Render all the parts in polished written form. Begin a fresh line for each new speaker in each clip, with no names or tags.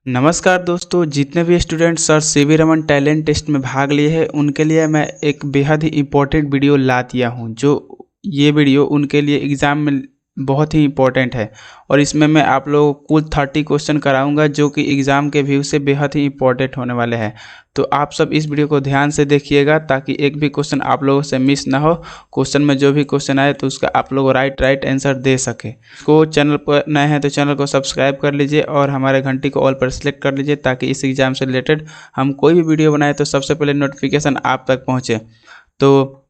नमस्कार दोस्तों, जितने भी student sir CV Raman talent test में भाग लिए हैं उनके लिए मैं एक बेहद ही इम्पोर्टेंट वीडियो ला दिया हूं। जो ये वीडियो उनके लिए एग्ज़ाम में बहुत ही इम्पोर्टेंट है और इसमें मैं आप लोगों को कुल 30 क्वेश्चन कराऊंगा जो कि एग्ज़ाम के व्यू से बेहद ही इम्पोर्टेंट होने वाले हैं। तो आप सब इस वीडियो को ध्यान से देखिएगा ताकि एक भी क्वेश्चन आप लोगों से मिस ना हो। क्वेश्चन में जो भी क्वेश्चन आए तो उसका आप लोग राइट आंसर दे सके। को चैनल पर नए हैं तो चैनल को सब्सक्राइब कर लीजिए और हमारे घंटी को ऑल पर सेलेक्ट कर लीजिए ताकि इस एग्ज़ाम से रिलेटेड हम कोई भी वीडियो बनाए तो सबसे पहले नोटिफिकेशन आप तक पहुँचे। तो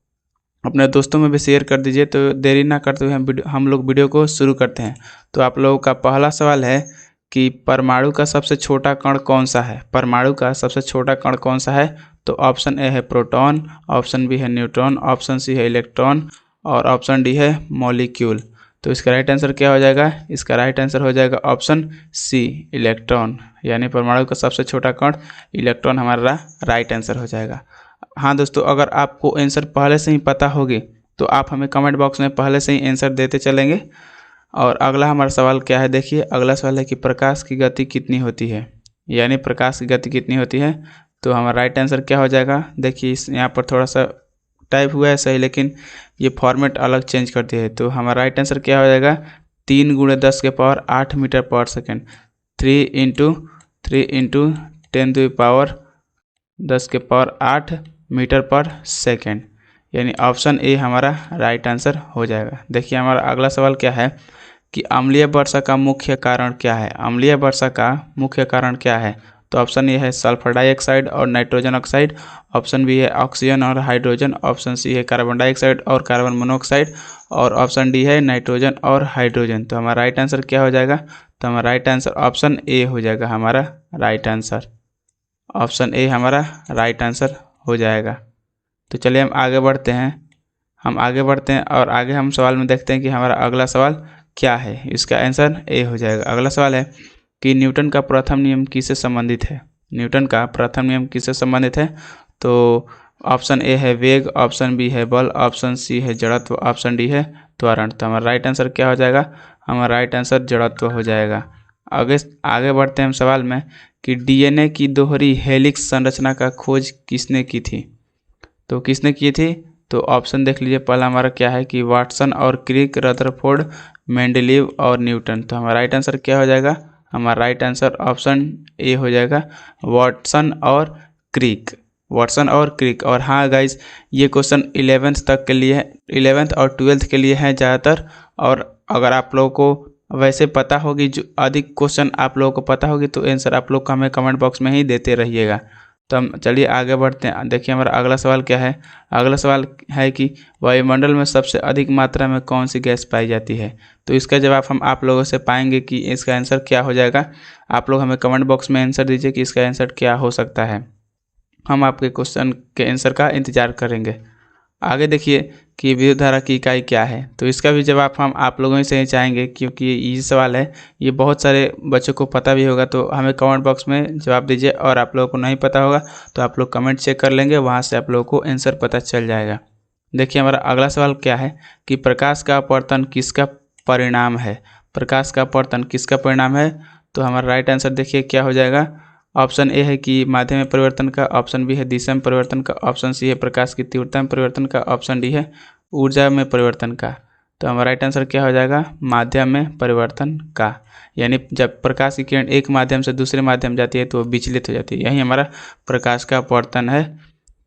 अपने दोस्तों में भी शेयर कर दीजिए। तो देरी ना करते हुए हम लोग वीडियो को शुरू करते हैं। तो आप लोगों का पहला सवाल है कि परमाणु का सबसे छोटा कण कौन सा है। परमाणु का सबसे छोटा कण कौन सा है? तो ऑप्शन ए है प्रोटॉन, ऑप्शन बी है न्यूट्रॉन, ऑप्शन सी है इलेक्ट्रॉन और ऑप्शन डी है मॉलिक्यूल। तो इसका राइट आंसर क्या हो जाएगा? इसका राइट आंसर हो जाएगा ऑप्शन सी इलेक्ट्रॉन, यानी परमाणु का सबसे छोटा कण इलेक्ट्रॉन हमारा राइट आंसर हो जाएगा। हाँ दोस्तों, अगर आपको आंसर पहले से ही पता होगी तो आप हमें कमेंट बॉक्स में पहले से ही आंसर देते चलेंगे। और अगला हमारा सवाल क्या है, देखिए अगला सवाल है कि प्रकाश की गति कितनी होती है, यानी प्रकाश की गति कितनी होती है। तो हमारा राइट आंसर क्या हो जाएगा? देखिए इस यहाँ पर थोड़ा सा टाइप हुआ है सही, लेकिन ये फॉर्मेट अलग चेंज कर दिया है। तो हमारा राइट आंसर क्या हो जाएगा? 3 × 10⁸ मीटर पर सेकेंड, 3 × 10⁸ मीटर पर सेकेंड, यानी ऑप्शन ए हमारा राइट आंसर हो जाएगा। देखिए हमारा अगला सवाल क्या है कि अम्लीय वर्षा का मुख्य कारण क्या है। अम्लीय वर्षा का मुख्य कारण क्या है? तो ऑप्शन ए है सल्फर डाइऑक्साइड और नाइट्रोजन ऑक्साइड, ऑप्शन बी है ऑक्सीजन और हाइड्रोजन, ऑप्शन सी है कार्बन डाइऑक्साइड और कार्बन मोनोऑक्साइड और ऑप्शन डी है नाइट्रोजन और हाइड्रोजन। तो हमारा राइट आंसर क्या हो जाएगा? तो हमारा राइट आंसर ऑप्शन ए हो जाएगा हमारा राइट आंसर। ऑप्शन ए हमारा राइट आंसर हो जाएगा। तो चलिए हम आगे बढ़ते हैं और आगे हम सवाल में देखते हैं कि हमारा अगला सवाल क्या है। इसका आंसर ए हो जाएगा। अगला सवाल है कि न्यूटन का प्रथम नियम किससे संबंधित है। न्यूटन का प्रथम नियम किससे संबंधित है? तो ऑप्शन ए है वेग, ऑप्शन बी है बल, ऑप्शन सी है जड़त्व, ऑप्शन डी है त्वरण। तो हमारा राइट आंसर क्या हो जाएगा? हमारा राइट आंसर जड़त्व हो जाएगा। आगे बढ़ते हैं हम सवाल में कि डीएनए की दोहरी हेलिक्स संरचना का खोज किसने की थी। तो किसने की थी? तो ऑप्शन देख लीजिए। पहला हमारा क्या है कि वाटसन और क्रिक, रदरफोर्ड, मेंडलीव और न्यूटन। तो हमारा राइट आंसर क्या हो जाएगा? हमारा राइट आंसर ऑप्शन ए हो जाएगा वाटसन और क्रिक। वाटसन और क्रिक। और हाँ गाइज, ये क्वेश्चन 11th तक के लिए है, 11th और 12th के लिए है ज़्यादातर। और अगर आप लोगों को वैसे पता होगी, जो अधिक क्वेश्चन आप लोगों को पता होगी तो आंसर आप लोग को हमें कमेंट बॉक्स में ही देते रहिएगा। तो हम चलिए आगे बढ़ते हैं। देखिए हमारा अगला सवाल क्या है। अगला सवाल है कि वायुमंडल में सबसे अधिक मात्रा में कौन सी गैस पाई जाती है। तो इसका जवाब हम आप लोगों से पाएंगे कि इसका आंसर क्या हो जाएगा। आप लोग हमें कमेंट बॉक्स में आंसर दीजिए कि इसका आंसर क्या हो सकता है। हम आपके क्वेश्चन के आंसर का इंतजार करेंगे। आगे देखिए कि विद्युत धारा की इकाई क्या है। तो इसका भी जवाब हम आप लोगों से ही चाहेंगे क्योंकि ये सवाल है, ये बहुत सारे बच्चों को पता भी होगा। तो हमें कमेंट बॉक्स में जवाब दीजिए और आप लोगों को नहीं पता होगा तो आप लोग कमेंट चेक कर लेंगे, वहाँ से आप लोगों को आंसर पता चल जाएगा। देखिए हमारा अगला सवाल क्या है कि प्रकाश का अपवर्तन किसका परिणाम है। प्रकाश का अपवर्तन किसका परिणाम है? तो हमारा राइट आंसर देखिए क्या हो जाएगा। ऑप्शन ए है कि माध्यम में परिवर्तन का, ऑप्शन बी है दिशा में परिवर्तन का, ऑप्शन सी है प्रकाश की तीव्रता में परिवर्तन का, ऑप्शन डी है ऊर्जा में परिवर्तन का। तो हमारा राइट आंसर क्या हो जाएगा? माध्यम में परिवर्तन का, यानी जब प्रकाश की किरण एक माध्यम से दूसरे माध्यम जाती है तो वो विचलित हो जाती है, यही हमारा प्रकाश का अपवर्तन है।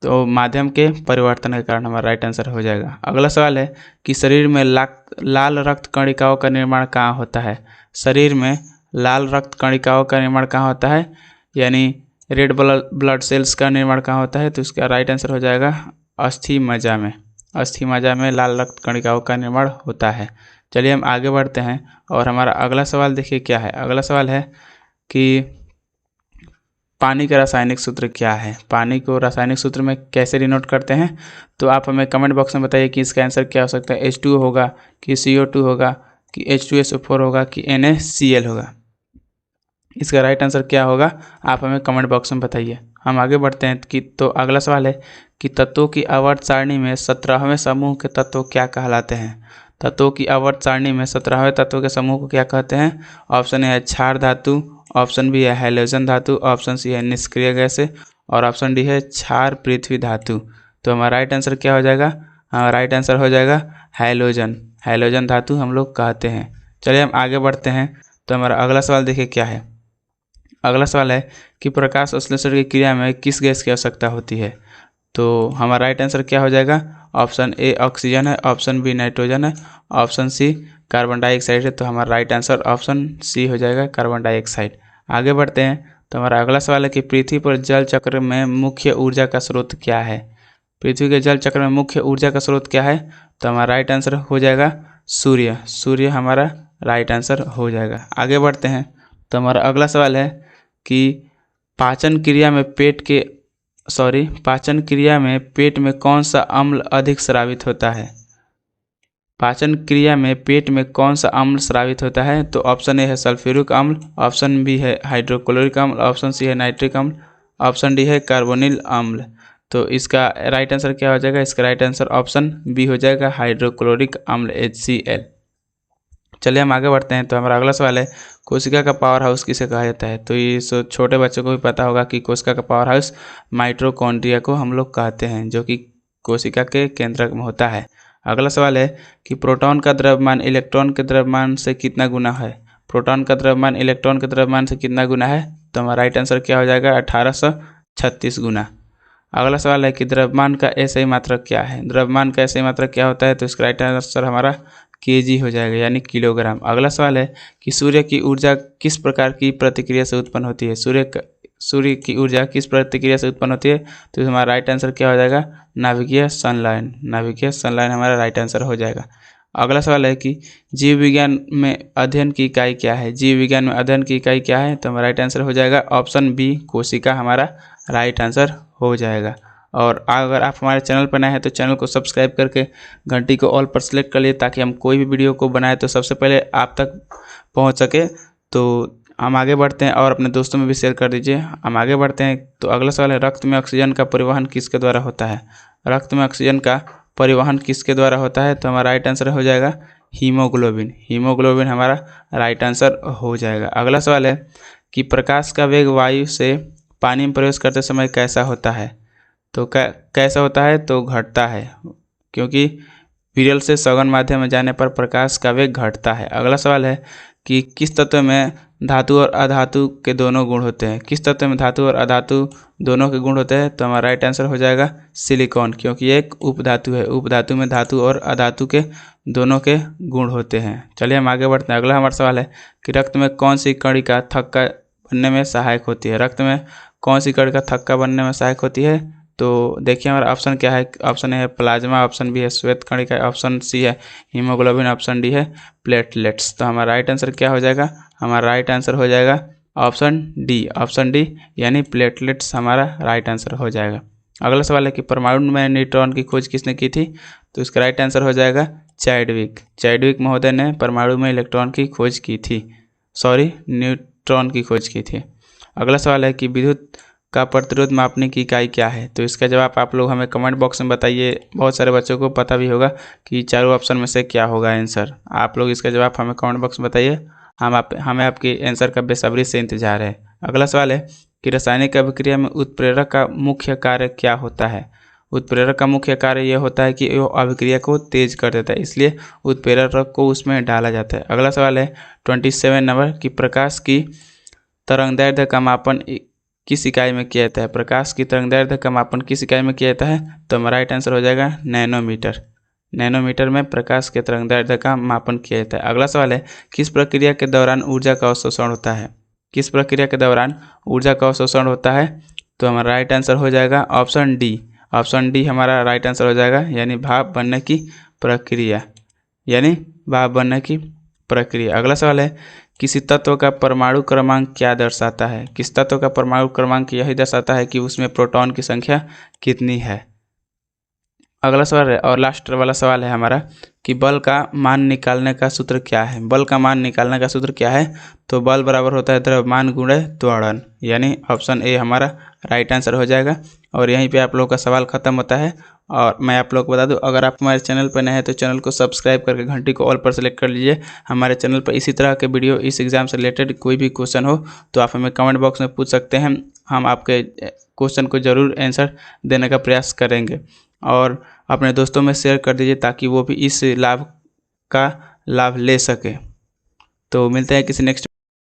तो माध्यम के परिवर्तन के कारण हमारा राइट आंसर हो जाएगा। अगला सवाल है कि शरीर में लाल रक्त कणिकाओं का निर्माण कहाँ होता है। शरीर में लाल रक्त कणिकाओं का निर्माण कहाँ होता है, यानी रेड ब्लड सेल्स का निर्माण कहाँ होता है। तो इसका राइट आंसर हो जाएगा अस्थि मज्जा में। अस्थि मज्जा में लाल रक्त कणिकाओं का निर्माण होता है। चलिए हम आगे बढ़ते हैं और हमारा अगला सवाल देखिए क्या है। अगला सवाल है कि पानी का रासायनिक सूत्र क्या है। पानी को रासायनिक सूत्र में कैसे डिनोट करते हैं? तो आप हमें कमेंट बॉक्स में बताइए कि इसका आंसर क्या हो सकता है। H2O होगा कि CO2 होगा कि H2SO4 होगा कि NaCl होगा। इसका राइट आंसर क्या होगा, आप हमें कमेंट बॉक्स में बताइए। हम आगे बढ़ते हैं कि तो अगला सवाल है कि तत्वों की आवर्त सारणी में 17वें समूह के तत्व क्या कहलाते हैं। तत्वों की आवर्त सारणी में 17वें तत्व के समूह को क्या कहते हैं? ऑप्शन ए है क्षार धातु, ऑप्शन बी है हैलोजन धातु, ऑप्शन सी है निष्क्रिय गैसें और ऑप्शन डी है क्षार पृथ्वी धातु। तो हमारा राइट आंसर क्या हो जाएगा? हमारा राइट आंसर हो जाएगा हैलोजन। हैलोजन धातु हम लोग कहते हैं। चलिए हम आगे बढ़ते हैं। तो हमारा अगला सवाल देखिए क्या है। अगला सवाल है कि प्रकाश संश्लेषण की क्रिया में किस गैस की आवश्यकता होती है? तो हमारा राइट आंसर क्या हो जाएगा? ऑप्शन ए ऑक्सीजन है, ऑप्शन बी नाइट्रोजन है, ऑप्शन सी कार्बन डाइऑक्साइड है। तो हमारा राइट आंसर ऑप्शन सी हो जाएगा कार्बन डाइऑक्साइड। आगे बढ़ते हैं। तो हमारा अगला सवाल है कि पृथ्वी पर जल चक्र में मुख्य ऊर्जा का स्रोत क्या है? पृथ्वी के जल चक्र में मुख्य ऊर्जा का स्रोत क्या है? तो हमारा राइट आंसर हो जाएगा सूर्य। सूर्य हमारा राइट आंसर हो जाएगा। आगे बढ़ते हैं। तो हमारा अगला सवाल है कि पाचन क्रिया में पेट में कौन सा अम्ल अधिक स्रावित होता है? पाचन क्रिया में पेट में कौन सा अम्ल स्रावित होता है? तो ऑप्शन ए है सल्फ्यूरिक अम्ल, ऑप्शन बी है हाइड्रोक्लोरिक अम्ल, ऑप्शन सी है नाइट्रिक अम्ल, ऑप्शन डी है कार्बोनिल अम्ल। तो इसका राइट आंसर क्या हो जाएगा? इसका राइट आंसर ऑप्शन बी हो जाएगा हाइड्रोक्लोरिक अम्ल HCl। चलिए हम आगे बढ़ते हैं। तो हमारा अगला सवाल है कोशिका का पावर हाउस किसे कहा जाता है? तो ये छोटे बच्चों को भी पता होगा कि कोशिका का पावर हाउस माइटोकॉन्ड्रिया को हम लोग कहते हैं, जो कि कोशिका के केंद्रक में होता है। अगला सवाल है कि प्रोटॉन का द्रव्यमान इलेक्ट्रॉन के द्रव्यमान से कितना गुना है? प्रोटॉन का द्रव्यमान इलेक्ट्रॉन के द्रव्यमान से कितना गुना है? तो हमारा राइट आंसर क्या हो जाएगा? 1836 गुना। अगला सवाल है कि द्रव्यमान का एसआई मात्रक क्या है? द्रव्यमान का एसआई मात्रक क्या होता है? तो इसका राइट आंसर हमारा kg हो जाएगा, यानी किलोग्राम। अगला सवाल है कि सूर्य की ऊर्जा किस प्रकार की प्रतिक्रिया से उत्पन्न होती है? सूर्य की ऊर्जा किस प्रतिक्रिया से उत्पन्न होती है? तो हमारा राइट आंसर क्या हो जाएगा? नाभिकीय संलयन। नाभिकीय संलयन हमारा राइट आंसर हो जाएगा। अगला सवाल है कि जीव विज्ञान में अध्ययन की इकाई क्या है? जीव विज्ञान में अध्ययन की इकाई क्या है? तो हमारा राइट आंसर हो जाएगा ऑप्शन बी कोशिका हमारा राइट आंसर हो जाएगा। और अगर आप हमारे चैनल पर नए हैं तो चैनल को सब्सक्राइब करके घंटी को ऑल पर सेलेक्ट कर लिए, ताकि हम कोई भी वीडियो को बनाए तो सबसे पहले आप तक पहुंच सके। तो हम आगे बढ़ते हैं और अपने दोस्तों में भी शेयर कर दीजिए। हम आगे बढ़ते हैं। तो अगला सवाल है रक्त में ऑक्सीजन का परिवहन किसके द्वारा होता है? रक्त में ऑक्सीजन का परिवहन किसके द्वारा होता है? तो हमारा राइट आंसर हो जाएगा हीमोग्लोबिन। हीमोग्लोबिन हमारा राइट आंसर हो जाएगा। अगला सवाल है कि प्रकाश का वेग वायु से पानी में प्रवेश करते समय कैसा होता है? तो कैसा होता है? तो घटता है, क्योंकि विरल से सघन माध्यम में जाने पर प्रकाश का वेग घटता है। अगला सवाल है कि किस तत्व में धातु और अधातु के दोनों गुण होते हैं? किस तत्व में धातु और अधातु दोनों के गुण होते हैं? तो हमारा राइट आंसर हो जाएगा सिलिकॉन, क्योंकि ये एक उपधातु है। उपधातु में धातु और अधातु के दोनों के गुण होते हैं। चलिए हम आगे बढ़ते हैं। अगला हमारा सवाल है कि रक्त में कौन सी कणिका थक्का बनने में सहायक होती है? रक्त में कौन सी कणिका थक्का बनने में सहायक होती है? तो देखिए हमारा ऑप्शन क्या है। ऑप्शन ए है प्लाज्मा, ऑप्शन बी है श्वेत कणिका, ऑप्शन सी है हीमोग्लोबिन, ऑप्शन डी है प्लेटलेट्स। तो हमारा राइट आंसर क्या हो जाएगा? हमारा राइट आंसर हो जाएगा ऑप्शन डी। ऑप्शन डी यानी प्लेटलेट्स हमारा राइट आंसर हो जाएगा। अगला सवाल है कि परमाणु में न्यूट्रॉन की खोज किसने की थी? तो इसका राइट आंसर हो जाएगा चैडविक। चैडविक महोदय ने परमाणु में इलेक्ट्रॉन की खोज की थी, न्यूट्रॉन की खोज की थी। अगला सवाल है कि विद्युत का प्रतिरोध मापने की इकाई क्या है? तो इसका जवाब आप लोग हमें कमेंट बॉक्स में बताइए। बहुत सारे बच्चों को पता भी होगा कि चारों ऑप्शन में से क्या होगा आंसर। आप लोग इसका जवाब हमें कमेंट बॉक्स में बताइए। हमें आपके आंसर का बेसब्री से इंतजार है। अगला सवाल है कि रासायनिक अभिक्रिया में उत्प्रेरक का मुख्य कार्य क्या होता है? उत्प्रेरक का मुख्य कार्य यह होता है कि वह अभिक्रिया को तेज कर देता है, इसलिए उत्प्रेरक को उसमें डाला जाता है। अगला सवाल है 27 नंबर कि प्रकाश की तरंगदैर्घ्य का मापन किस इकाई में किया जाता है? प्रकाश की तरंगदैर्घ्य का मापन किस इकाई में किया जाता है? तो हमारा राइट आंसर हो जाएगा नैनोमीटर। नैनोमीटर में प्रकाश के तरंगदैर्घ्य का मापन किया जाता है। अगला सवाल है किस प्रक्रिया के दौरान ऊर्जा का अवशोषण होता है? किस प्रक्रिया के दौरान ऊर्जा का अवशोषण होता है? तो हमारा राइट आंसर हो जाएगा ऑप्शन डी। ऑप्शन डी हमारा राइट आंसर हो जाएगा, यानी भाप बनने की प्रक्रिया, यानी भाप बनने की प्रक्रिया। अगला सवाल है किसी तत्व का परमाणु क्रमांक क्या दर्शाता है? किस तत्व का परमाणु क्रमांक यही दर्शाता है कि उसमें प्रोटॉन की संख्या कितनी है। अगला सवाल है और लास्ट वाला सवाल है हमारा कि बल का मान निकालने का सूत्र क्या है? बल का मान निकालने का सूत्र क्या है? तो बल बराबर होता है द्रव्यमान गुणे त्वरण, यानी ऑप्शन ए हमारा राइट आंसर हो जाएगा। और यहीं पे आप लोगों का सवाल ख़त्म होता है। और मैं आप लोग को बता दूं, अगर आप हमारे चैनल पर नए हैं तो चैनल को सब्सक्राइब करके घंटी को ऑल पर सेलेक्ट कर लीजिए। हमारे चैनल पर इसी तरह के वीडियो, इस एग्ज़ाम से रिलेटेड कोई भी क्वेश्चन हो तो आप हमें कमेंट बॉक्स में पूछ सकते हैं। हम आपके क्वेश्चन को ज़रूर आंसर देने का प्रयास करेंगे। और अपने दोस्तों में शेयर कर दीजिए ताकि वो भी इस लाभ का लाभ ले सके। तो मिलते हैं किसी नेक्स्ट